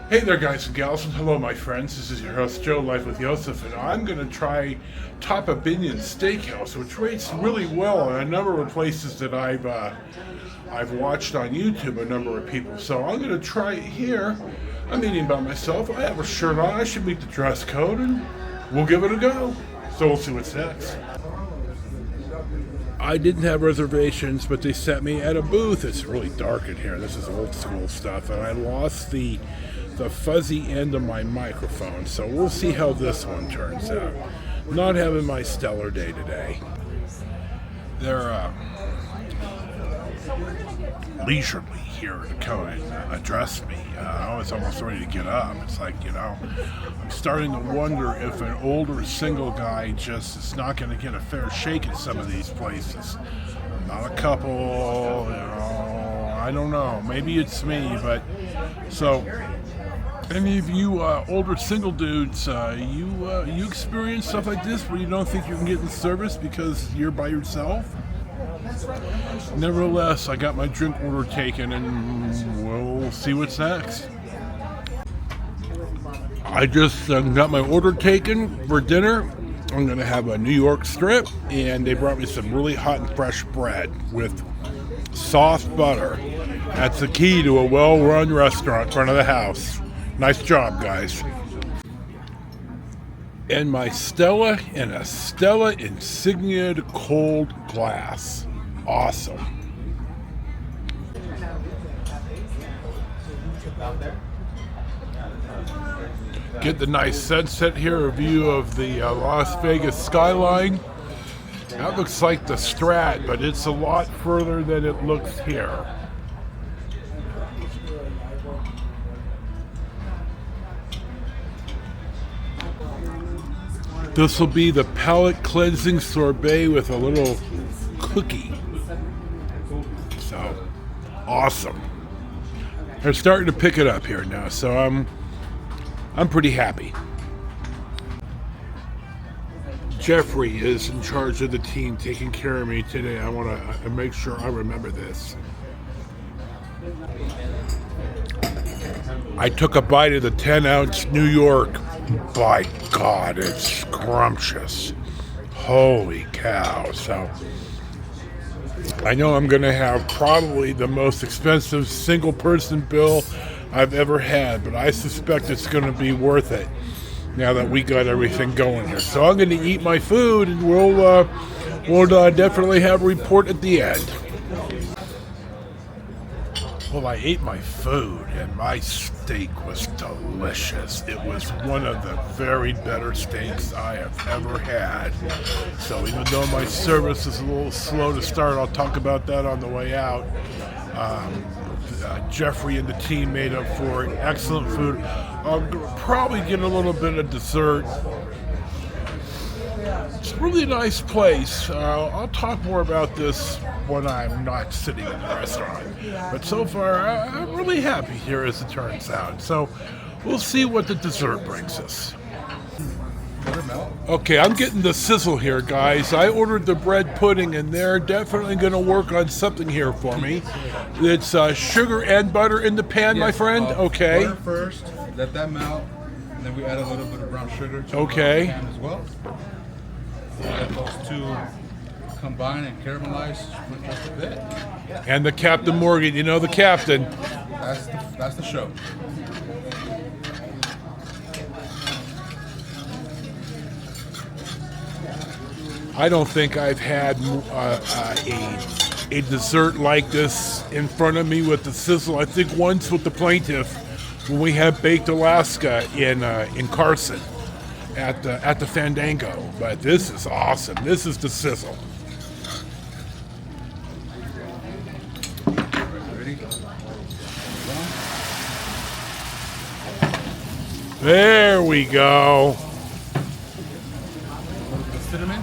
Hey there, guys and gals, and hello, my friends. This is your host, Joe, Life with Yosef, and I'm going to try top of Binion Steakhouse, which rates really well in a number of places that I've watched on YouTube. A number of people, so I'm going to try it here. I'm eating by myself. I have a shirt on. I should meet the dress code, and we'll give it a go. So we'll see what's next. I didn't have reservations, but they set me at a booth. It's really dark in here. This is old school stuff, and I lost the fuzzy end of my microphone, so we'll see how this one turns out. Not having my stellar day today. They're leisurely here to come and address me. I was almost ready to get up. It's like, I'm starting to wonder if an older single guy just is not going to get a fair shake at some of these places. Not a couple, I don't know. Maybe it's me, but so. Any of you older single dudes, you experience stuff like this where you don't think you can get in service because you're by yourself? Nevertheless, I got my drink order taken, and we'll see what's next. I just got my order taken for dinner. I'm going to have a New York strip, and they brought me some really hot and fresh bread with soft butter. That's the key to a well-run restaurant in front of the house. Nice job, guys. And my Stella in a Stella Insignia cold glass. Awesome. Get the nice sunset here, a view of the Las Vegas skyline. That looks like the Strat, but it's a lot further than it looks here. This will be the palate cleansing sorbet with a little cookie. So, awesome. They're starting to pick it up here now, so I'm pretty happy. Jeffrey is in charge of the team taking care of me today. I want to make sure I remember this. I took a bite of the 10-ounce New York. By God, it's scrumptious. Holy cow. So, I know I'm going to have probably the most expensive single-person bill I've ever had, but I suspect it's going to be worth it now that we got everything going here. So I'm going to eat my food, and we'll definitely have a report at the end. Well, I ate my food, and my steak was delicious. It was one of the very better steaks I have ever had. So even though my service is a little slow to start, I'll talk about that on the way out. Jeffrey and the team made up for it. Excellent food. I'll probably get a little bit of dessert. It's a really nice place. I'll talk more about this when I'm not sitting in the restaurant. But so far, I'm really happy here as it turns out. So we'll see what the dessert brings us. Okay, I'm getting the sizzle here, guys. I ordered the bread pudding, and they're definitely going to work on something here for me. It's sugar and butter in the pan, yes, my friend? Okay. Butter first, let that melt, and then we add a little bit of brown sugar to the pan as well. Let those two combine and caramelize for just a bit. And the Captain Morgan, you know the captain. That's the show. I don't think I've had a dessert like this in front of me with the sizzle. I think once with the plaintiff when we had Baked Alaska in Carson at the Fandango. But this is awesome. This is the sizzle. Ready? There we go. The cinnamon.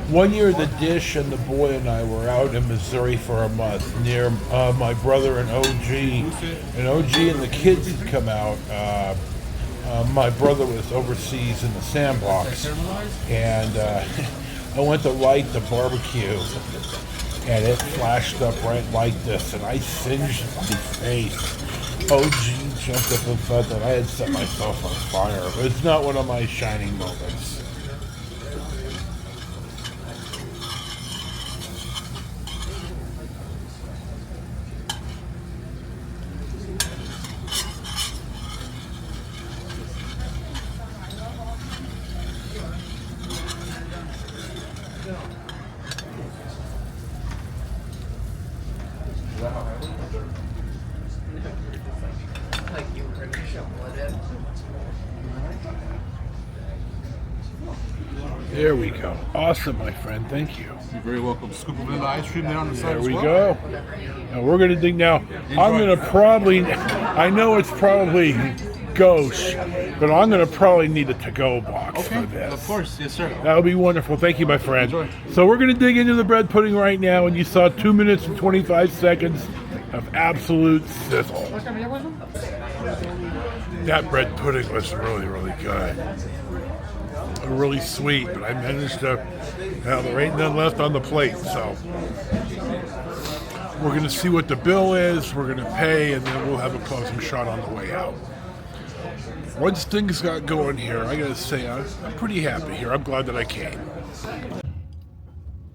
One year, the dish and the boy and I were out in Missouri for a month near my brother and OG. And OG and the kids had come out. My brother was overseas in the sandbox. And I went to light the barbecue. And it flashed up right like this. And I singed my face. OG jumped up and thought that I had set myself on fire. But it's not one of my shining moments. There we go. Awesome, my friend. Thank you. You're very welcome. Scoop of vanilla ice cream there on the side There as we well. go. Now we're going to dig now. I'm going to probably, I know it's probably gauche, but I'm going to probably need a to-go box for this. Of course. Yes, sir. That would be wonderful. Thank you, my friend. Enjoy. So we're going to dig into the bread pudding right now, and you saw 2 minutes and 25 seconds of absolute sizzle. That bread pudding was really, really good. Really sweet, but I managed to, there ain't none left on the plate, so we're going to see what the bill is, we're going to pay, and then we'll have a closing shot on the way out. Once things got going here, I got to say, I'm pretty happy here. I'm glad that I came.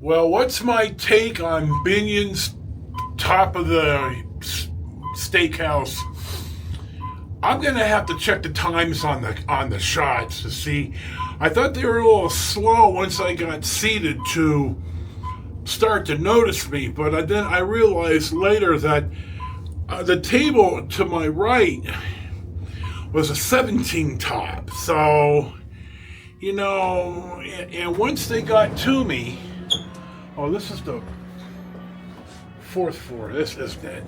Well, what's my take on Binion's top of the steakhouse? I'm gonna have to check the times on the shots to see. I thought they were a little slow once I got seated to start to notice me, but then I realized later that the table to my right was a 17 top. So, you know, and once they got to me, oh, this is the 4th floor. This isn't it.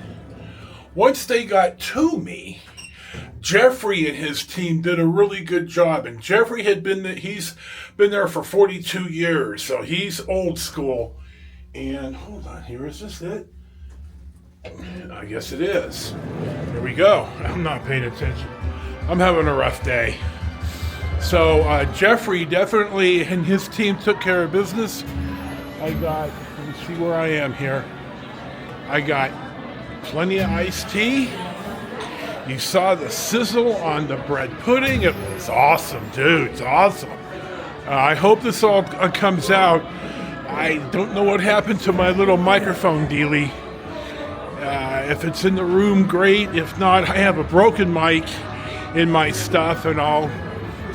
Once they got to me, Jeffrey and his team did a really good job, and Jeffrey he's been there for 42 years, so he's old school. And hold on, here, is this it? I guess it is. Here we go. I'm not paying attention. I'm having a rough day. So Jeffrey definitely and his team took care of business. Let me see where I am here. I got plenty of iced tea. You saw the sizzle on the bread pudding. It was awesome, dude. It's awesome. I hope this all comes out. I don't know what happened to my little microphone dealie. If it's in the room, great. If not, I have a broken mic in my stuff, and I'll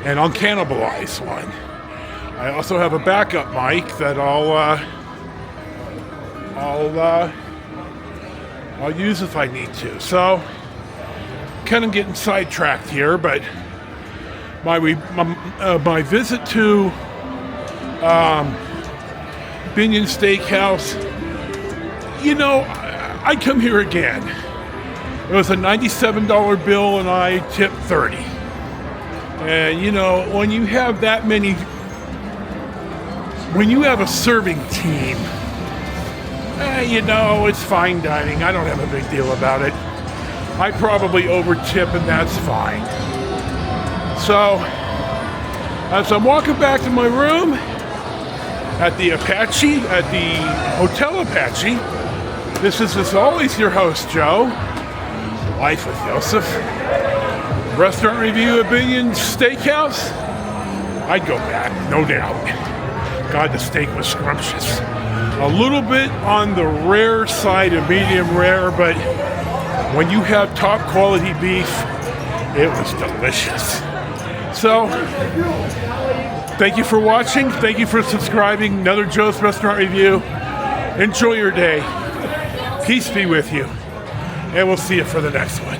cannibalize one. I also have a backup mic that I'll use if I need to. So, kind of getting sidetracked here, but my visit to Binion Steakhouse, you know, I come here again. It was a $97 bill and I tipped $30. And you know, when you have a serving team, you know, it's fine dining. I don't have a big deal about it. I probably over-tip, and that's fine. So, as I'm walking back to my room at the Hotel Apache, this is, as always, your host, Joe. Life with Joseph. Restaurant review of Binion Steakhouse. I'd go back, no doubt. God, the steak was scrumptious. A little bit on the rare side of medium rare, but when you have top quality beef, it was delicious. So, thank you for watching. Thank you for subscribing. Another Joe's Restaurant Review. Enjoy your day. Peace be with you. And we'll see you for the next one.